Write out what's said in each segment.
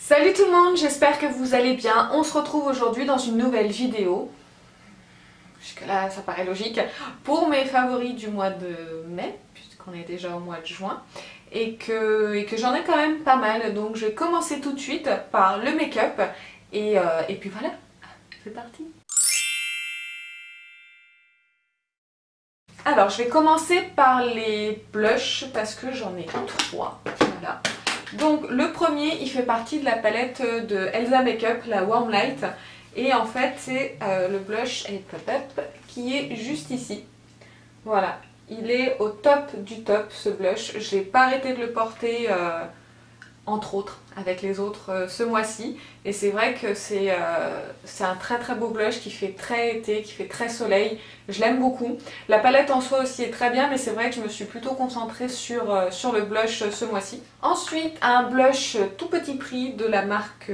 Salut tout le monde, j'espère que vous allez bien. On se retrouve aujourd'hui dans une nouvelle vidéo. Jusque là ça paraît logique. Pour mes favoris du mois de mai, puisqu'on est déjà au mois de juin. Et que j'en ai quand même pas mal. Donc je vais commencer tout de suite par le make-up. Et puis voilà, c'est parti. Alors je vais commencer par les blushs parce que j'en ai 3. Voilà. Donc le premier il fait partie de la palette de Elsa Makeup, la Warm Light. Et en fait c'est le blush qui est juste ici. Voilà, il est au top du top ce blush. Je n'ai pas arrêté de le porter entre autres avec les autres ce mois-ci. Et c'est vrai que c'est un très très beau blush qui fait très été, qui fait très soleil. Je l'aime beaucoup. La palette en soi aussi est très bien, mais c'est vrai que je me suis plutôt concentrée sur le blush ce mois-ci. Ensuite, un blush tout petit prix de la marque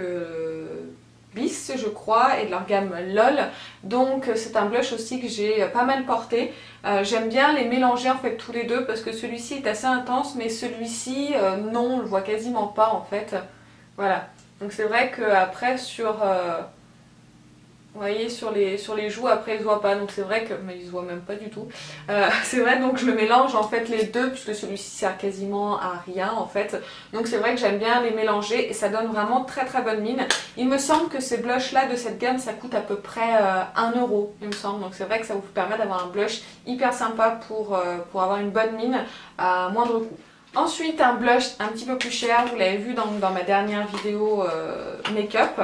Bis, je crois, et de leur gamme LOL. Donc c'est un blush aussi que j'ai pas mal porté. J'aime bien les mélanger en fait tous les deux parce que celui-ci est assez intense, mais celui-ci non, on le voit quasiment pas en fait. Voilà. Donc c'est vrai qu'après sur... vous voyez sur les joues après ils se voient pas, donc c'est vrai que, mais ils se voient même pas du tout. C'est vrai, donc je le mélange en fait les deux puisque celui-ci sert quasiment à rien en fait. Donc c'est vrai que j'aime bien les mélanger et ça donne vraiment très très bonne mine. Il me semble que ces blushs là de cette gamme ça coûte à peu près 1 euro il me semble. Donc c'est vrai que ça vous permet d'avoir un blush hyper sympa pour avoir une bonne mine à moindre coût. Ensuite un blush un petit peu plus cher, vous l'avez vu dans ma dernière vidéo make-up.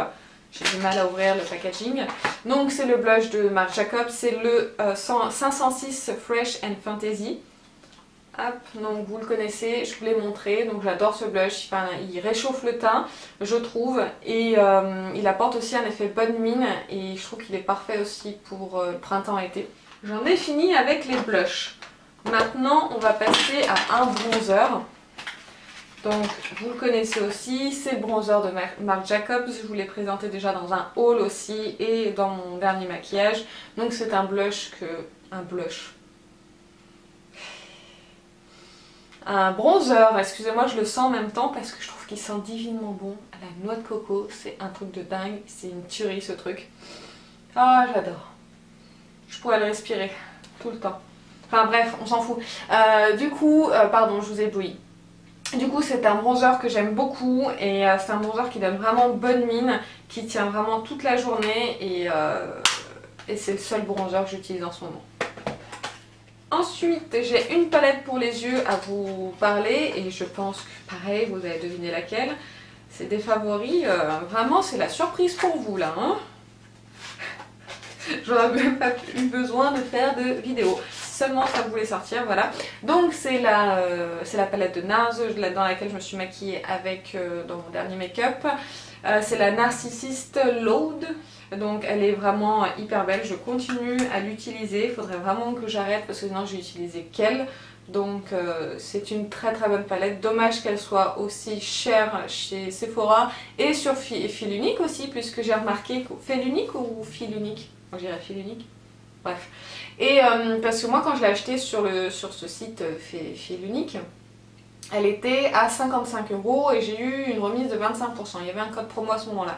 J'ai du mal à ouvrir le packaging. Donc c'est le blush de Marc Jacobs, c'est le 506 Fresh and Fantasy. Hop, donc vous le connaissez, je vous l'ai montré, donc j'adore ce blush, enfin, il réchauffe le teint, je trouve, et il apporte aussi un effet bonne mine, et je trouve qu'il est parfait aussi pour le printemps-été. J'en ai fini avec les blushs. Maintenant on va passer à un bronzer. Donc vous le connaissez aussi, c'est le bronzer de Marc Jacobs, je vous l'ai présenté déjà dans un haul aussi et dans mon dernier maquillage. Donc c'est un blush un bronzer, excusez-moi je le sens en même temps parce que je trouve qu'il sent divinement bon à la noix de coco, c'est un truc de dingue, c'est une tuerie ce truc. Ah j'adore, je pourrais le respirer tout le temps. Enfin bref, on s'en fout. Pardon je vous ai ébloui. Du coup c'est un bronzer que j'aime beaucoup et c'est un bronzer qui donne vraiment bonne mine, qui tient vraiment toute la journée et c'est le seul bronzer que j'utilise en ce moment. Ensuite j'ai une palette pour les yeux à vous parler et je pense que pareil vous avez deviné laquelle. C'est des favoris, vraiment c'est la surprise pour vous là. Hein, j'aurais même pas eu besoin de faire de vidéo. Seulement ça voulait sortir, voilà. Donc c'est la palette de NARS dans laquelle je me suis maquillée avec dans mon dernier make-up. C'est la Narcissist Load. Donc elle est vraiment hyper belle, je continue à l'utiliser. Il faudrait vraiment que j'arrête parce que sinon j'ai utilisé qu'elle. Donc c'est une très très bonne palette. Dommage qu'elle soit aussi chère chez Sephora et sur fil unique aussi, puisque j'ai remarqué que... Fil unique ou fil unique? Moi je dirais fil unique. Bref. Et parce que moi quand je l'ai acheté sur ce site Fil unique, elle était à 55 € et j'ai eu une remise de 25%. Il y avait un code promo à ce moment-là.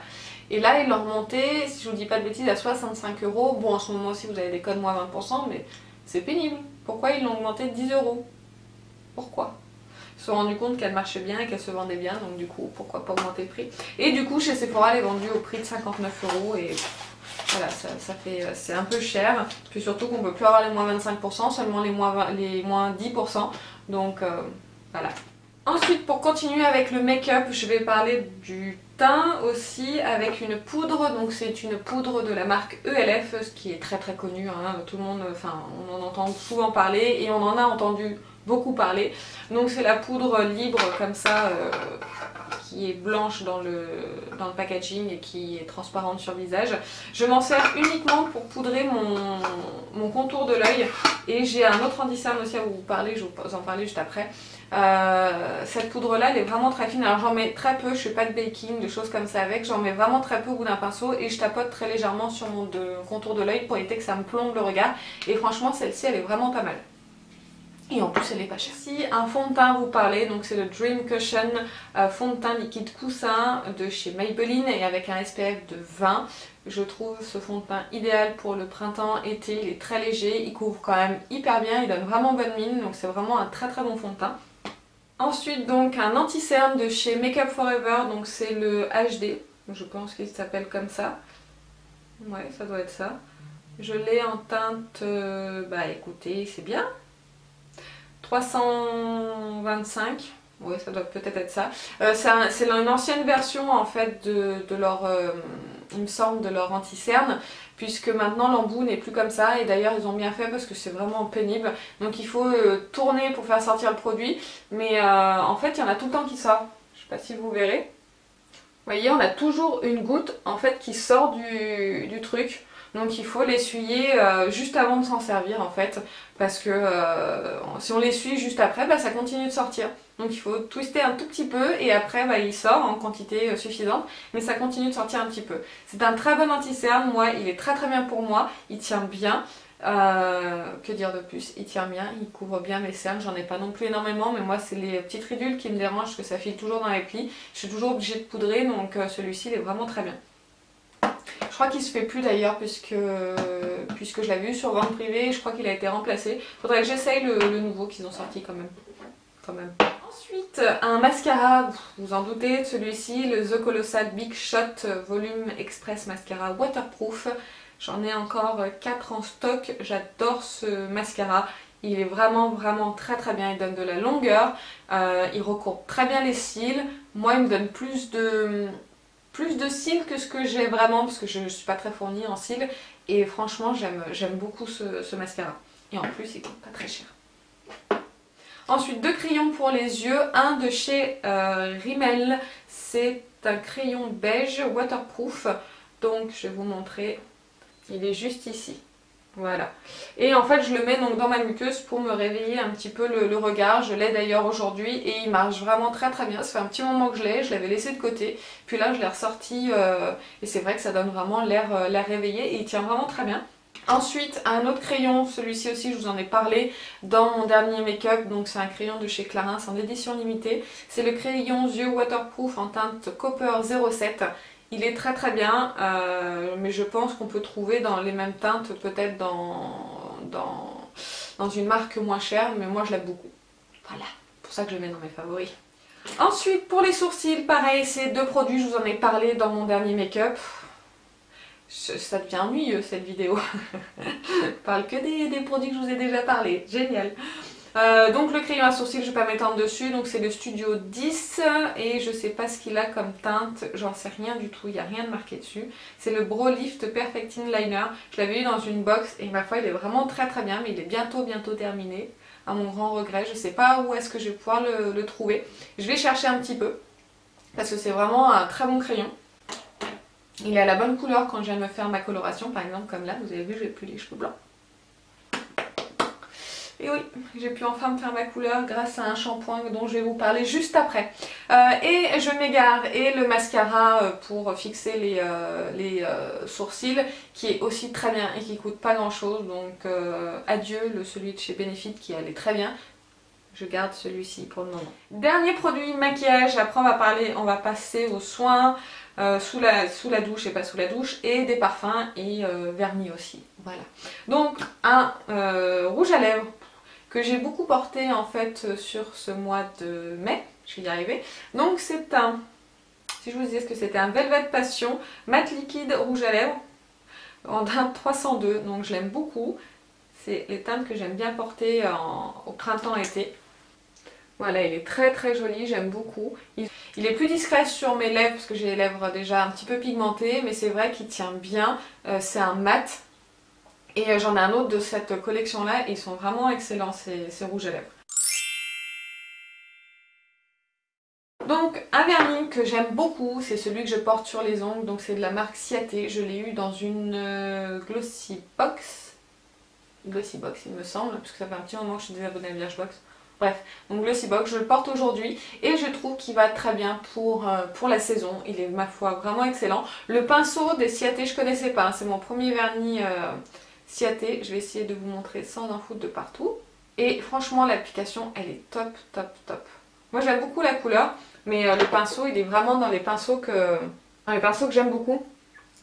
Et là ils l'ont remonté, si je vous dis pas de bêtises, à 65 €. Bon en ce moment aussi vous avez des codes moins 20%, mais c'est pénible. Pourquoi ils l'ont augmenté de 10 €? Pourquoi? Ils se sont rendus compte qu'elle marchait bien et qu'elle se vendait bien, donc du coup pourquoi pas augmenter le prix. Et du coup chez Sephora elle est vendue au prix de 59 € et... Voilà, c'est un peu cher, puis surtout qu'on ne peut plus avoir les moins 25%, seulement les moins 10%, donc voilà. Ensuite, pour continuer avec le make-up, je vais parler du teint aussi avec une poudre, donc c'est une poudre de la marque ELF, ce qui est très très connu, hein, tout le monde, enfin on en entend souvent parler et on en a entendu beaucoup parler. Donc c'est la poudre libre comme ça, qui est blanche dans le packaging et qui est transparente sur le visage. Je m'en sers uniquement pour poudrer mon contour de l'œil et j'ai un autre anti-cerne aussi à vous parler, je vais vous en parler juste après. Cette poudre là elle est vraiment très fine, alors j'en mets très peu, je fais pas de baking, de choses comme ça avec, j'en mets vraiment très peu au bout d'un pinceau et je tapote très légèrement sur mon contour de l'œil pour éviter que ça me plombe le regard et franchement celle-ci elle est vraiment pas mal. Et en plus elle est pas chère. Si un fond de teint vous parlait, donc c'est le Dream Cushion fond de teint liquide coussin de chez Maybelline et avec un SPF de 20. Je trouve ce fond de teint idéal pour le printemps, été, il est très léger, il couvre quand même hyper bien, il donne vraiment bonne mine, donc c'est vraiment un très très bon fond de teint. Ensuite donc un anti-cerne de chez Makeup Forever, donc c'est le HD, je pense qu'il s'appelle comme ça. Ouais, ça doit être ça. Je l'ai en teinte, bah écoutez, c'est bien. 325, ouais ça doit peut-être être ça. C'est une ancienne version en fait de leur, il me semble, de leur anti-cerne, puisque maintenant l'embout n'est plus comme ça, et d'ailleurs ils ont bien fait parce que c'est vraiment pénible. Donc il faut tourner pour faire sortir le produit, mais en fait il y en a tout le temps qui sort. Je sais pas si vous verrez. Vous voyez, on a toujours une goutte en fait qui sort du truc. Donc il faut l'essuyer juste avant de s'en servir en fait, parce que si on l'essuie juste après, bah, ça continue de sortir. Donc il faut twister un tout petit peu et après bah, il sort en quantité suffisante, mais ça continue de sortir un petit peu. C'est un très bon anti-cerne, moi il est très très bien pour moi, il tient bien. Que dire de plus, il tient bien, il couvre bien mes cernes, j'en ai pas non plus énormément, mais moi c'est les petites ridules qui me dérangent parce que ça file toujours dans les plis. Je suis toujours obligée de poudrer, donc celui-ci il est vraiment très bien. Je crois qu'il se fait plus d'ailleurs puisque je l'avais vu sur vente privée, je crois qu'il a été remplacé. Faudrait que j'essaye le nouveau qu'ils ont sorti quand même. Ensuite, un mascara, vous en doutez, celui-ci, le The Colossal Big Shot Volume Express Mascara Waterproof. J'en ai encore 4 en stock, j'adore ce mascara. Il est vraiment très très bien, il donne de la longueur, il recourt très bien les cils. Moi il me donne plus de cils que ce que j'ai vraiment, parce que je ne suis pas très fournie en cils. Et franchement j'aime beaucoup ce mascara. Et en plus il coûte pas très cher. Ensuite 2 crayons pour les yeux, un de chez Rimmel. C'est un crayon beige waterproof. Donc je vais vous montrer. Il est juste ici, voilà. Et en fait je le mets donc dans ma muqueuse pour me réveiller un petit peu le regard. Je l'ai d'ailleurs aujourd'hui et il marche vraiment très très bien. Ça fait un petit moment que je l'avais laissé de côté. Puis là je l'ai ressorti et c'est vrai que ça donne vraiment l'air réveillé et il tient vraiment très bien. Ensuite un autre crayon, celui-ci aussi je vous en ai parlé dans mon dernier make-up. Donc c'est un crayon de chez Clarins en édition limitée. C'est le crayon yeux waterproof en teinte Copper 07. Il est très très bien, mais je pense qu'on peut trouver dans les mêmes teintes, peut-être dans une marque moins chère, mais moi je l'aime beaucoup. Voilà, pour ça que je le mets dans mes favoris. Ensuite, pour les sourcils, pareil, c'est 2 produits, je vous en ai parlé dans mon dernier make-up. Ça devient ennuyeux cette vidéo. Je parle que des produits que je vous ai déjà parlé, génial. Donc le crayon à sourcils, je ne vais pas m'étendre dessus, donc c'est le Studio 10 et je sais pas ce qu'il a comme teinte, j'en sais rien du tout, il n'y a rien de marqué dessus. C'est le Brow Lift Perfecting Liner, je l'avais eu dans une box et ma foi il est vraiment très très bien, mais il est bientôt terminé, à mon grand regret. Je sais pas où est-ce que je vais pouvoir le trouver. Je vais chercher un petit peu, parce que c'est vraiment un très bon crayon. Il est à la bonne couleur quand je viens de me faire ma coloration, par exemple comme là, vous avez vu, j'ai plus les cheveux blancs. Et oui, j'ai pu enfin me faire ma couleur grâce à un shampoing dont je vais vous parler juste après. Et je m'égare, et le mascara pour fixer les sourcils, qui est aussi très bien et qui coûte pas grand chose. Donc adieu celui de chez Benefit qui allait très bien. Je garde celui-ci pour le moment. Dernier produit maquillage, après on va passer aux soins sous la douche et pas sous la douche, et des parfums et vernis aussi. Voilà. Donc un rouge à lèvres que j'ai beaucoup porté en fait sur ce mois de mai, je vais y arriver. Donc c'est un, si je vous disais que c'était un Velvet Passion mat liquide rouge à lèvres en teinte 302, donc je l'aime beaucoup. C'est les teintes que j'aime bien porter au printemps-été. Voilà, il est très très joli, j'aime beaucoup. Il est plus discret sur mes lèvres parce que j'ai les lèvres déjà un petit peu pigmentées, mais c'est vrai qu'il tient bien. C'est un mat. Et j'en ai un autre de cette collection là et ils sont vraiment excellents ces rouges à lèvres. Donc un vernis que j'aime beaucoup, c'est celui que je porte sur les ongles, donc c'est de la marque Ciaté. Je l'ai eu dans une Glossy Box. Glossy Box il me semble, parce que ça fait un petit moment que je suis désabonnée à Birchbox. Bref, donc Glossy Box, je le porte aujourd'hui et je trouve qu'il va très bien pour la saison. Il est ma foi vraiment excellent. Le pinceau des Ciaté je connaissais pas, hein, c'est mon premier vernis Ciaté. Je vais essayer de vous montrer sans en foutre de partout. Et franchement l'application elle est top top top. Moi j'aime beaucoup la couleur, mais le pinceau il est vraiment dans les pinceaux que j'aime beaucoup.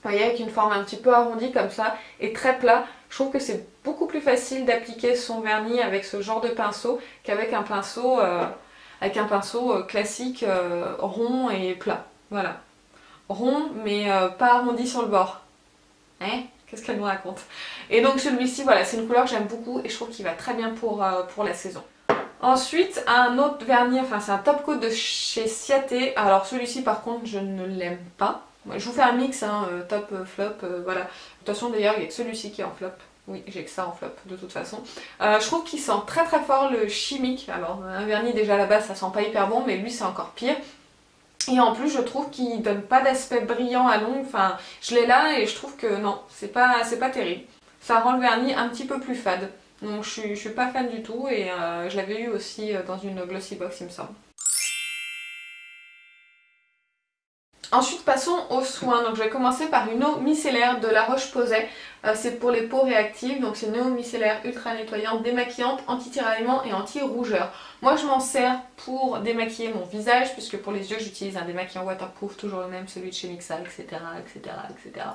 Vous voyez, avec une forme un petit peu arrondie comme ça et très plat. Je trouve que c'est beaucoup plus facile d'appliquer son vernis avec ce genre de pinceau qu'avec un pinceau, classique rond et plat. Voilà. Rond mais pas arrondi sur le bord. Hein? Qu'est-ce qu'elle nous raconte? Et donc celui-ci, voilà, c'est une couleur que j'aime beaucoup et je trouve qu'il va très bien pour la saison. Ensuite, un autre vernis, enfin c'est un top coat de chez Ciaté. Alors celui-ci par contre, je ne l'aime pas. Je vous fais un mix, hein, top, flop, voilà. De toute façon d'ailleurs, il n'y a que celui-ci qui est en flop. Oui, j'ai que ça en flop de toute façon. Je trouve qu'il sent très très fort le chimique. Alors un vernis déjà à la base ça sent pas hyper bon, mais lui c'est encore pire. Et en plus je trouve qu'il donne pas d'aspect brillant à l'ongle. Enfin, je l'ai là et je trouve que non, c'est pas terrible. Ça rend le vernis un petit peu plus fade. Donc je suis pas fan du tout et je l'avais eu aussi dans une glossy box il me semble. Ensuite passons aux soins, donc je vais commencer par une eau micellaire de La Roche-Posay, c'est pour les peaux réactives, donc c'est une eau micellaire ultra nettoyante, démaquillante, anti-tiraillement et anti-rougeur. Moi je m'en sers pour démaquiller mon visage, puisque pour les yeux j'utilise un démaquillant waterproof, toujours le même, celui de chez Mixa, etc. etc., etc.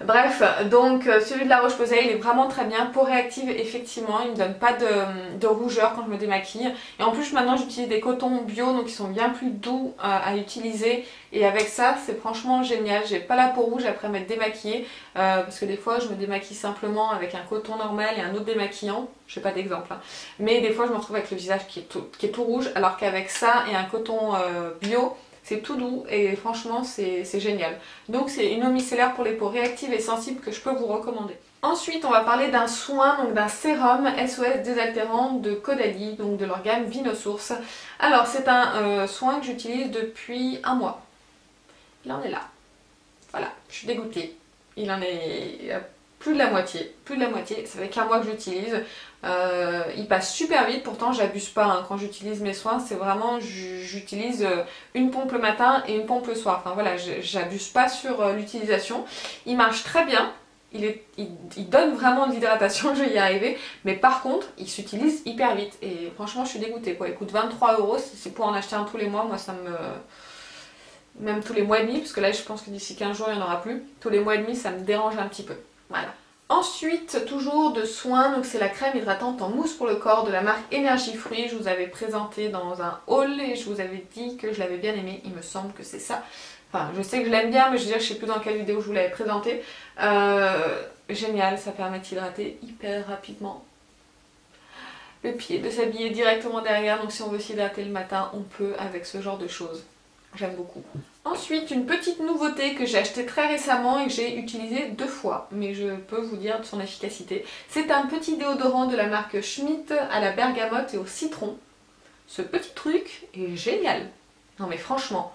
Bref, donc celui de La Roche-Posay il est vraiment très bien, peau réactive effectivement, il ne me donne pas de rougeur quand je me démaquille. Et en plus maintenant j'utilise des cotons bio, donc ils sont bien plus doux à utiliser. Et avec ça, c'est franchement génial. J'ai pas la peau rouge après m'être démaquillée. Parce que des fois, je me démaquille simplement avec un coton normal et un autre démaquillant. Je sais pas d'exemple. Hein. Mais des fois, je me retrouve avec le visage qui est tout rouge. Alors qu'avec ça et un coton bio, c'est tout doux. Et franchement, c'est génial. Donc, c'est une eau micellaire pour les peaux réactives et sensibles que je peux vous recommander. Ensuite, on va parler d'un soin, donc d'un sérum SOS désaltérant de Caudalie, donc de leur gamme Vinosource. Alors, c'est un soin que j'utilise depuis un mois. Il en est là. Voilà, je suis dégoûtée. Il en est plus de la moitié. Plus de la moitié. Ça fait qu'un mois que j'utilise. Il passe super vite. Pourtant, j'abuse pas hein, quand j'utilise mes soins. C'est vraiment, j'utilise une pompe le matin et une pompe le soir. Enfin voilà, j'abuse pas sur l'utilisation. Il marche très bien. Il donne vraiment de l'hydratation, je vais y arriver. Mais par contre, il s'utilise hyper vite. Et franchement, je suis dégoûtée. Quoi. Il coûte 23 €. Si c'est pour en acheter un tous les mois, moi ça me... Même tous les mois et demi, parce que là je pense que d'ici 15 jours il n'y en aura plus. Tous les mois et demi ça me dérange un petit peu. Voilà. Ensuite, toujours de soins, donc c'est la crème hydratante en mousse pour le corps de la marque Énergie Fruits. Je vous avais présenté dans un haul et je vous avais dit que je l'avais bien aimé. Il me semble que c'est ça. Enfin, je sais que je l'aime bien, mais je veux dire, je sais plus dans quelle vidéo je vous l'avais présenté. Génial, ça permet d'hydrater hyper rapidement le pied, de s'habiller directement derrière. Donc si on veut s'hydrater le matin, on peut avec ce genre de choses. J'aime beaucoup. Ensuite, une petite nouveauté que j'ai achetée très récemment et que j'ai utilisée 2 fois, mais je peux vous dire de son efficacité. C'est un petit déodorant de la marque Schmitt à la bergamote et au citron. Ce petit truc est génial. Non mais franchement,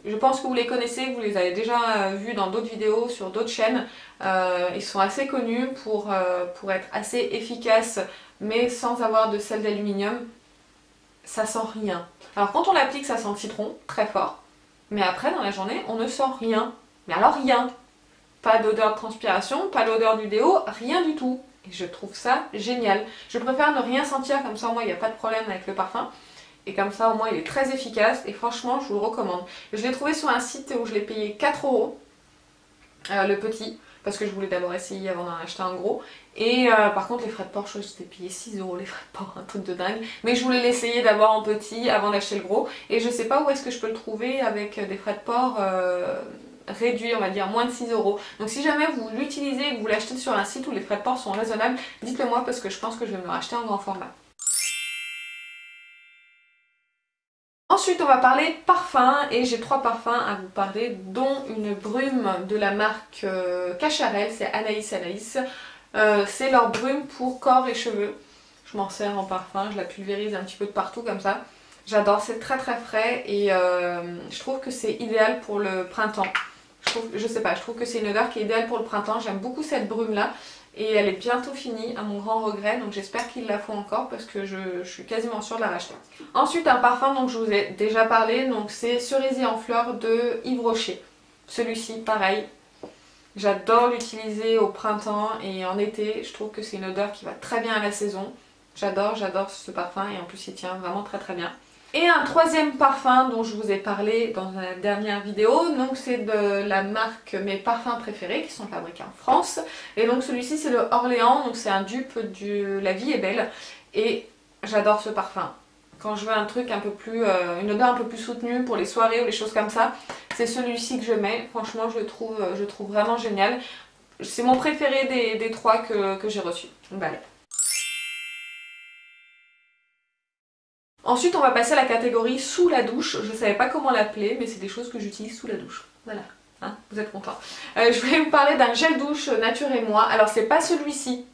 je pense que vous les connaissez, vous les avez déjà vus dans d'autres vidéos sur d'autres chaînes. Ils sont assez connus pour être assez efficaces, mais sans avoir de sel d'aluminium. Ça sent rien. Alors quand on l'applique, ça sent le citron, très fort. Mais après, dans la journée, on ne sent rien. Mais alors rien. Pas d'odeur de transpiration, pas d'odeur du déo, rien du tout. Et je trouve ça génial. Je préfère ne rien sentir, comme ça au moins il n'y a pas de problème avec le parfum. Et comme ça au moins il est très efficace. Et franchement, je vous le recommande. Je l'ai trouvé sur un site où je l'ai payé 4 €. Le petit. Parce que je voulais d'abord essayer avant d'en acheter un gros. Et par contre les frais de port, je crois que j'étais payé 6 € les frais de port, un truc de dingue. Mais je voulais l'essayer d'abord en petit avant d'acheter le gros. Et je sais pas où est-ce que je peux le trouver avec des frais de port réduits, on va dire moins de 6 €. Donc si jamais vous l'utilisez et que vous l'achetez sur un site où les frais de port sont raisonnables, dites-le moi parce que je pense que je vais me le racheter en grand format. Ensuite on va parler parfum et j'ai 3 parfums à vous parler, dont une brume de la marque Cacharel, c'est Anaïs Anaïs. C'est leur brume pour corps et cheveux. Je m'en sers en parfum, je la pulvérise un petit peu de partout comme ça. J'adore, c'est très très frais et je trouve que c'est idéal pour le printemps. Je sais pas, je trouve que c'est une odeur qui est idéale pour le printemps. J'aime beaucoup cette brume là. Et elle est bientôt finie, à mon grand regret, donc j'espère qu'ils la font encore parce que je suis quasiment sûre de la racheter. Ensuite, un parfum dont je vous ai déjà parlé, donc c'est Cerisier en fleurs de Yves Rocher. Celui-ci, pareil, j'adore l'utiliser au printemps et en été, je trouve que c'est une odeur qui va très bien à la saison. J'adore ce parfum et en plus il tient vraiment très très bien. Et un troisième parfum dont je vous ai parlé dans la dernière vidéo, donc c'est de la marque Mes Parfums Préférés qui sont fabriqués en France. Et donc celui-ci c'est le Orléans, donc c'est un dupe de La Vie est Belle. Et j'adore ce parfum. Quand je veux un truc un peu plus, une odeur un peu plus soutenue pour les soirées ou les choses comme ça, c'est celui-ci que je mets. Franchement je le trouve vraiment génial. C'est mon préféré des trois que j'ai reçus. Voilà. Ensuite, on va passer à la catégorie sous la douche. Je ne savais pas comment l'appeler, mais c'est des choses que j'utilise sous la douche. Voilà, hein, vous êtes contents. Je vais vous parler d'un gel douche Nature et Moi. Alors, c'est pas celui-ci,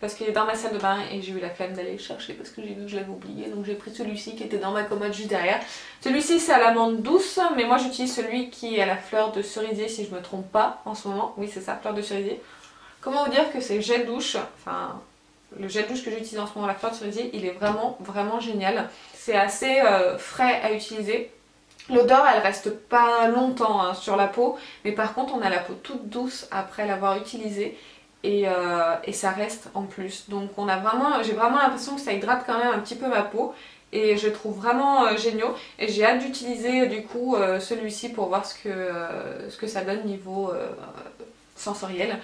parce qu'il est dans ma salle de bain et j'ai eu la flemme d'aller le chercher parce que j'ai vu que je l'avais oublié. Donc, j'ai pris celui-ci qui était dans ma commode juste derrière. Celui-ci, c'est à l'amande douce, mais moi, j'utilise celui qui est à la fleur de cerisier, si je me trompe pas, en ce moment. Oui, c'est ça, fleur de cerisier. Comment vous dire que c'est gel douche, enfin... Le gel douche que j'utilise en ce moment, la fleur de cerisier, il est vraiment génial. C'est assez frais à utiliser. L'odeur, elle reste pas longtemps hein, sur la peau, mais par contre, on a la peau toute douce après l'avoir utilisé et ça reste en plus. Donc j'ai vraiment l'impression que ça hydrate quand même un petit peu ma peau et je le trouve vraiment génial. Et j'ai hâte d'utiliser du coup celui-ci pour voir ce que ça donne niveau sensoriel.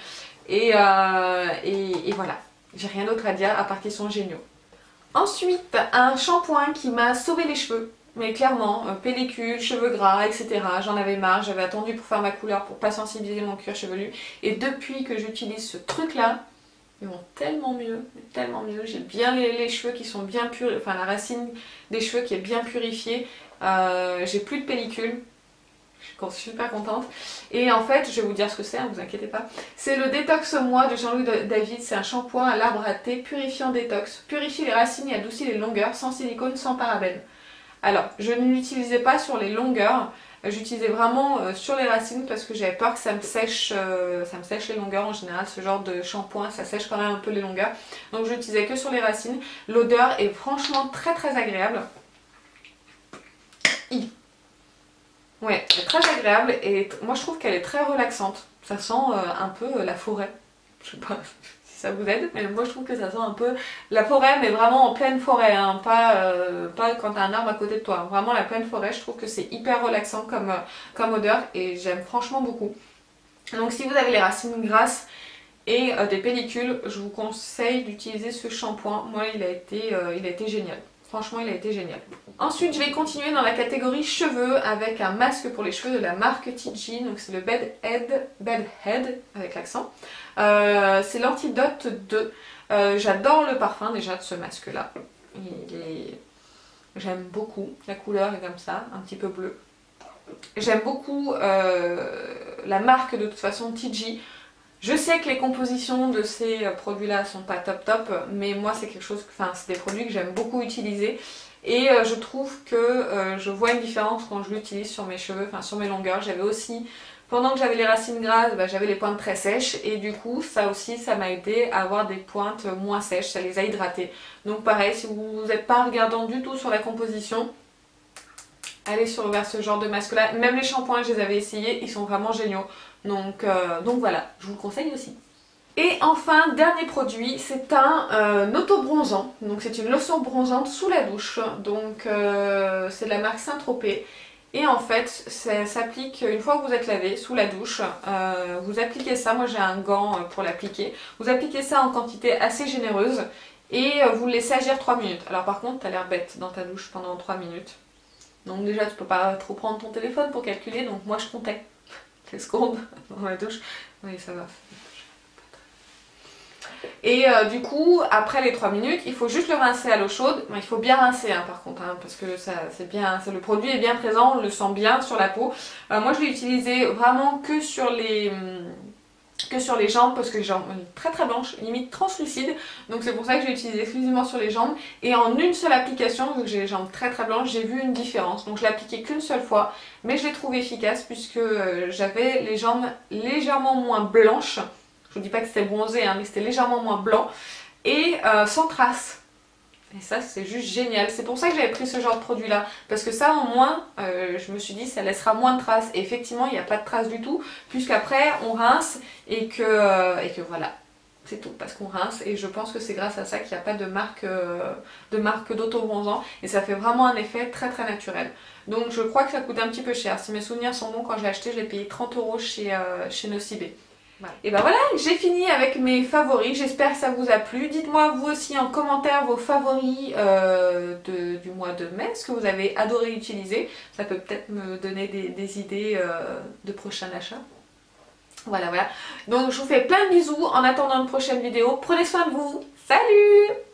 Et voilà. J'ai rien d'autre à dire à part qu'ils sont géniaux. Ensuite, un shampoing qui m'a sauvé les cheveux. Mais clairement, pellicule, cheveux gras, etc. J'en avais marre, j'avais attendu pour faire ma couleur, pour pas sensibiliser mon cuir chevelu. Et depuis que j'utilise ce truc-là, ils vont tellement mieux, tellement mieux. J'ai bien les cheveux qui sont bien purs, enfin la racine des cheveux qui est bien purifiée. J'ai plus de pellicule. Je suis super contente. Et en fait, je vais vous dire ce que c'est, hein, vous inquiétez pas. C'est le Détox Moi de Jean-Louis David. C'est un shampoing à l'arbre à thé purifiant détox. Purifie les racines et adoucit les longueurs, sans silicone, sans parabènes. Alors, je ne l'utilisais pas sur les longueurs. J'utilisais vraiment sur les racines parce que j'avais peur que ça me sèche les longueurs. En général, ce genre de shampoing, ça sèche quand même un peu les longueurs. Donc, je l'utilisais que sur les racines. L'odeur est franchement très agréable. Ouais, elle est très agréable et moi je trouve qu'elle est très relaxante. Ça sent un peu la forêt. Je sais pas si ça vous aide, mais moi je trouve que ça sent un peu la forêt, mais vraiment en pleine forêt, hein, pas quand t'as un arbre à côté de toi. Vraiment la pleine forêt, je trouve que c'est hyper relaxant comme odeur et j'aime franchement beaucoup. Donc si vous avez les racines grasses et des pellicules, je vous conseille d'utiliser ce shampoing. Moi il a été génial. Franchement, il a été génial. Ensuite, je vais continuer dans la catégorie cheveux avec un masque pour les cheveux de la marque TG. Donc c'est le Bedhead avec l'accent. C'est l'Antidote 2. J'adore le parfum déjà de ce masque-là. J'aime beaucoup. La couleur est comme ça, un petit peu bleu. J'aime beaucoup la marque de toute façon TG. Je sais que les compositions de ces produits-là sont pas top, mais moi c'est quelque chose, enfin c'est des produits que j'aime beaucoup utiliser et je trouve que je vois une différence quand je l'utilise sur mes cheveux, enfin sur mes longueurs. J'avais aussi, pendant que j'avais les racines grasses, j'avais les pointes très sèches et du coup ça aussi ça m'a aidé à avoir des pointes moins sèches, ça les a hydratées. Donc pareil, si vous n'êtes pas regardant du tout sur la composition, allez vers ce genre de masque là. Même les shampoings, je les avais essayés, ils sont vraiment géniaux. Donc voilà, je vous le conseille aussi. Et enfin, dernier produit, c'est un auto-bronzant. Donc c'est une lotion bronzante sous la douche. Donc c'est de la marque Saint-Tropez. Et en fait, ça s'applique une fois que vous êtes lavé sous la douche. Vous appliquez ça, moi j'ai un gant pour l'appliquer. Vous appliquez ça en quantité assez généreuse et vous le laissez agir 3 minutes. Alors par contre, t'as l'air bête dans ta douche pendant 3 minutes. Donc déjà, tu peux pas trop prendre ton téléphone pour calculer. Donc moi je comptais les secondes dans la douche. Oui, ça va. Et du coup, après les 3 minutes, il faut juste le rincer à l'eau chaude. Il faut bien rincer hein, par contre, hein, parce que le produit est bien présent, on le sent bien sur la peau. Moi je l'ai utilisé vraiment que sur les jambes parce que les jambes sont très blanches, limite translucides. Donc c'est pour ça que j'ai utilisé exclusivement sur les jambes. Et en une seule application, vu que j'ai les jambes très blanches, j'ai vu une différence. Donc je l'ai appliqué qu'une seule fois, mais je l'ai trouvé efficace puisque j'avais les jambes légèrement moins blanches. Je vous dis pas que c'était bronzé, hein, mais c'était légèrement moins blanc et sans traces. Et ça c'est juste génial. C'est pour ça que j'avais pris ce genre de produit là. Parce que ça au moins, je me suis dit ça laissera moins de traces. Et effectivement il n'y a pas de traces du tout. Puisqu'après on rince et que voilà. c'est tout, parce qu'on rince et je pense que c'est grâce à ça qu'il n'y a pas de marque d'auto-bronzant et ça fait vraiment un effet très très naturel. Donc je crois que ça coûte un petit peu cher. Si mes souvenirs sont bons, quand j'ai acheté, je l'ai payé 30 € chez Nocibé. Voilà. Et ben voilà, j'ai fini avec mes favoris, j'espère que ça vous a plu. Dites-moi vous aussi en commentaire vos favoris du mois de mai, ce que vous avez adoré utiliser. Ça peut peut-être me donner des idées de prochains achats. Voilà, voilà. Donc je vous fais plein de bisous en attendant une prochaine vidéo. Prenez soin de vous. Salut!